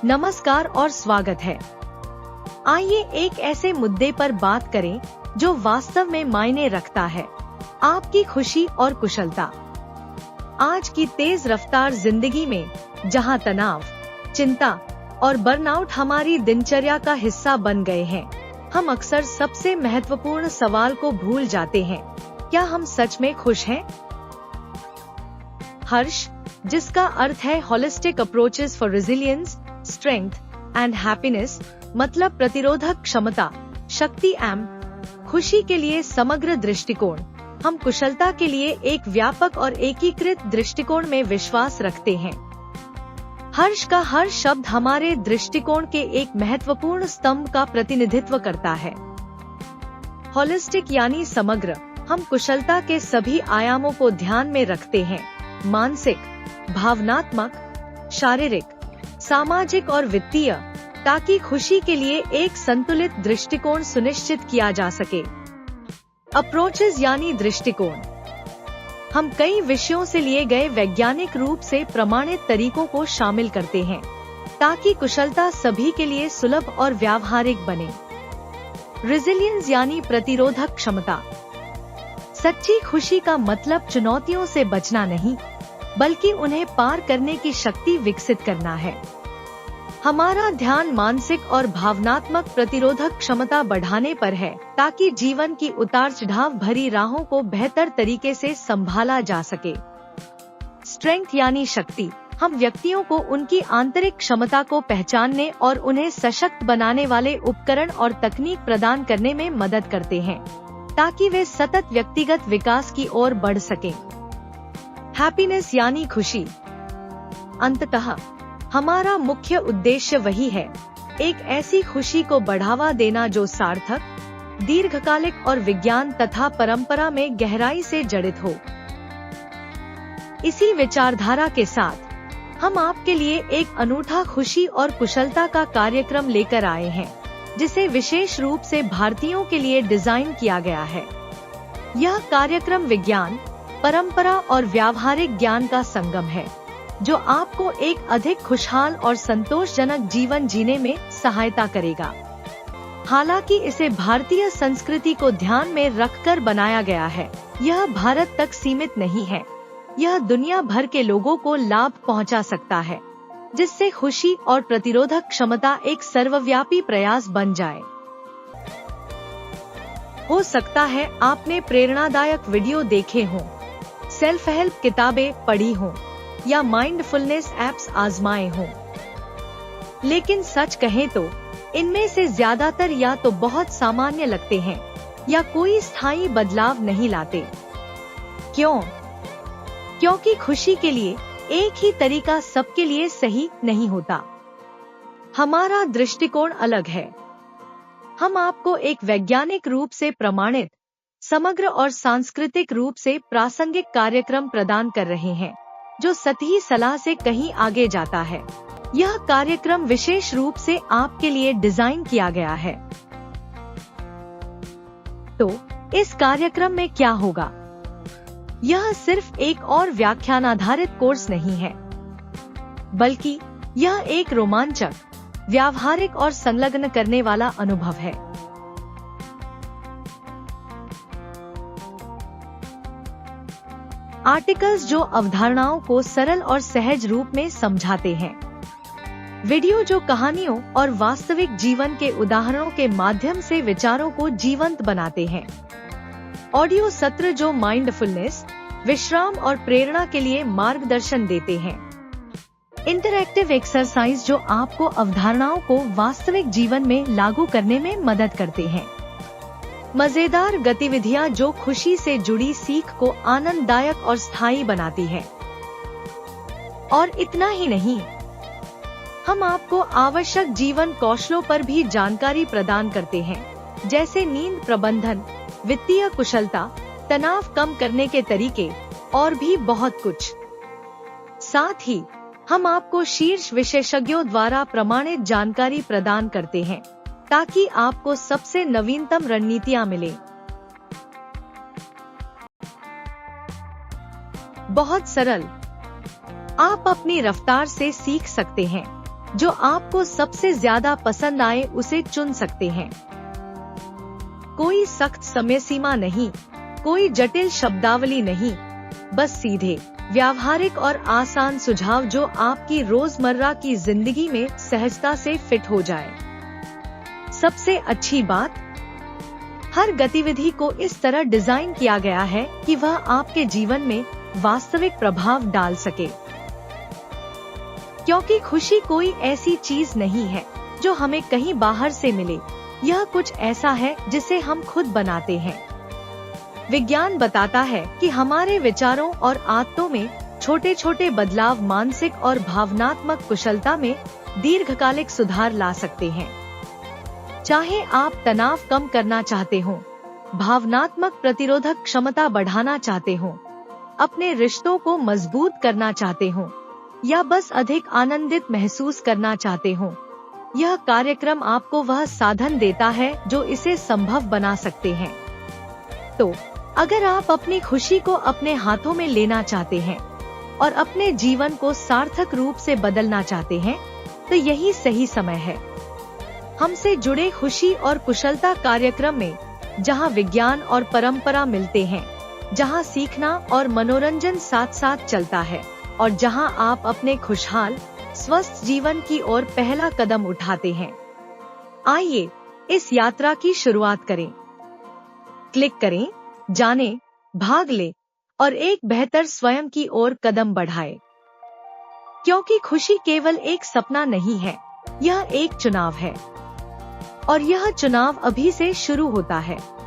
नमस्कार और स्वागत है। आइए एक ऐसे मुद्दे पर बात करें जो वास्तव में मायने रखता है, आपकी खुशी और कुशलता। आज की तेज रफ्तार जिंदगी में जहां तनाव, चिंता और बर्नआउट हमारी दिनचर्या का हिस्सा बन गए हैं, हम अक्सर सबसे महत्वपूर्ण सवाल को भूल जाते हैं, क्या हम सच में खुश हैं? हर्ष, जिसका अर्थ है holistic approaches for resilience, strength and happiness, मतलब प्रतिरोधक क्षमता, शक्ति एवं खुशी के लिए समग्र दृष्टिकोण। हम कुशलता के लिए एक व्यापक और एकीकृत दृष्टिकोण में विश्वास रखते हैं। हर्ष का हर शब्द हमारे दृष्टिकोण के एक महत्वपूर्ण स्तंभ का प्रतिनिधित्व करता है। होलिस्टिक यानी समग्र, हम कुशलता के सभी आयामों को ध्यान में रखते हैं, मानसिक, भावनात्मक, शारीरिक, सामाजिक और वित्तीय, ताकि खुशी के लिए एक संतुलित दृष्टिकोण सुनिश्चित किया जा सके। अप्रोचेस यानी दृष्टिकोण, हम कई विषयों से लिए गए वैज्ञानिक रूप से प्रमाणित तरीकों को शामिल करते हैं, ताकि कुशलता सभी के लिए सुलभ और व्यावहारिक बने। रेजिलियंस यानी प्रतिरोधक क्षमता, सच्ची खुशी का मतलब चुनौतियों से बचना नहीं, बल्कि उन्हें पार करने की शक्ति विकसित करना है। हमारा ध्यान मानसिक और भावनात्मक प्रतिरोधक क्षमता बढ़ाने पर है, ताकि जीवन की उतार-चढ़ाव भरी राहों को बेहतर तरीके से संभाला जा सके। स्ट्रेंथ यानी शक्ति, हम व्यक्तियों को उनकी आंतरिक क्षमता को पहचानने और उन्हें सशक्त बनाने वाले उपकरण और तकनीक प्रदान करने में मदद करते हैं, ताकि वे सतत व्यक्तिगत विकास की ओर बढ़ सकें। हैप्पीनेस यानी खुशी, अंततः हमारा मुख्य उद्देश्य वही है, एक ऐसी खुशी को बढ़ावा देना जो सार्थक, दीर्घकालिक और विज्ञान तथा परंपरा में गहराई से जड़ित हो। इसी विचारधारा के साथ हम आपके लिए एक अनूठा खुशी और कुशलता का कार्यक्रम लेकर आए हैं, जिसे विशेष रूप से भारतीयों के लिए डिजाइन किया गया है। यह कार्यक्रम विज्ञान, परंपरा और व्यावहारिक ज्ञान का संगम है, जो आपको एक अधिक खुशहाल और संतोषजनक जीवन जीने में सहायता करेगा। हालांकि इसे भारतीय संस्कृति को ध्यान में रखकर बनाया गया है, यह भारत तक सीमित नहीं है। यह दुनिया भर के लोगों को लाभ पहुंचा सकता है, जिससे खुशी और प्रतिरोधक क्षमता एक सर्वव्यापी प्रयास बन जाए। हो सकता है आपने प्रेरणादायक वीडियो देखे हों, सेल्फ हेल्प किताबें पढ़ी हों या माइंडफुलनेस ऐप्स आजमाए हों, लेकिन सच कहें तो इनमें से ज्यादातर या तो बहुत सामान्य लगते हैं या कोई स्थायी बदलाव नहीं लाते। क्यों? क्योंकि खुशी के लिए एक ही तरीका सबके लिए सही नहीं होता। हमारा दृष्टिकोण अलग है। हम आपको एक वैज्ञानिक रूप से प्रमाणित, समग्र और सांस्कृतिक रूप से प्रासंगिक कार्यक्रम प्रदान कर रहे हैं, जो सतही सलाह से कहीं आगे जाता है। यह कार्यक्रम विशेष रूप से आपके लिए डिजाइन किया गया है। तो इस कार्यक्रम में क्या होगा? यह सिर्फ एक और व्याख्यान आधारित कोर्स नहीं है, बल्कि यह एक रोमांचक, व्यावहारिक और संलग्न करने वाला अनुभव है। आर्टिकल्स जो अवधारणाओं को सरल और सहज रूप में समझाते हैं, वीडियो जो कहानियों और वास्तविक जीवन के उदाहरणों के माध्यम से विचारों को जीवंत बनाते हैं, ऑडियो सत्र जो माइंडफुलनेस, विश्राम और प्रेरणा के लिए मार्गदर्शन देते हैं, इंटरैक्टिव एक्सरसाइज जो आपको अवधारणाओं को वास्तविक जीवन में लागू करने में मदद करते हैं, मजेदार गतिविधियां जो खुशी से जुड़ी सीख को आनंददायक और स्थायी बनाती हैं। और इतना ही नहीं, हम आपको आवश्यक जीवन कौशलों पर भी जानकारी प्रदान करते हैं, जैसे नींद प्रबंधन, वित्तीय कुशलता, तनाव कम करने के तरीके और भी बहुत कुछ। साथ ही हम आपको शीर्ष विशेषज्ञों द्वारा प्रमाणित जानकारी प्रदान करते हैं, ताकि आपको सबसे नवीनतम रणनीतियां मिले। बहुत सरल, आप अपनी रफ्तार से सीख सकते हैं, जो आपको सबसे ज्यादा पसंद आए उसे चुन सकते हैं। कोई सख्त समय सीमा नहीं, कोई जटिल शब्दावली नहीं, बस सीधे, व्यावहारिक और आसान सुझाव जो आपकी रोजमर्रा की जिंदगी में सहजता से फिट हो जाए। सबसे अच्छी बात, हर गतिविधि को इस तरह डिजाइन किया गया है कि वह आपके जीवन में वास्तविक प्रभाव डाल सके। क्योंकि खुशी कोई ऐसी चीज नहीं है जो हमें कहीं बाहर से मिले, यह कुछ ऐसा है जिसे हम खुद बनाते हैं। विज्ञान बताता है कि हमारे विचारों और आदतों में छोटे छोटे बदलाव मानसिक और भावनात्मक कुशलता में दीर्घकालिक सुधार ला सकते हैं। चाहे आप तनाव कम करना चाहते हो, भावनात्मक प्रतिरोधक क्षमता बढ़ाना चाहते हो, अपने रिश्तों को मजबूत करना चाहते हो, या बस अधिक आनंदित महसूस करना चाहते हो, यह कार्यक्रम आपको वह साधन देता है जो इसे संभव बना सकते हैं। तो अगर आप अपनी खुशी को अपने हाथों में लेना चाहते हैं और अपने जीवन को सार्थक रूप से बदलना चाहते हैं, तो यही सही समय है। हमसे जुड़े खुशी और कुशलता कार्यक्रम में, जहां विज्ञान और परंपरा मिलते हैं, जहां सीखना और मनोरंजन साथ साथ चलता है, और जहां आप अपने खुशहाल स्वस्थ जीवन की ओर पहला कदम उठाते हैं। आइए इस यात्रा की शुरुआत करें। क्लिक करें, जाने, भाग ले और एक बेहतर स्वयं की ओर कदम बढ़ाएं। क्योंकि खुशी केवल एक सपना नहीं है, यह एक चुनाव है, और यह चुनाव अभी से शुरू होता है।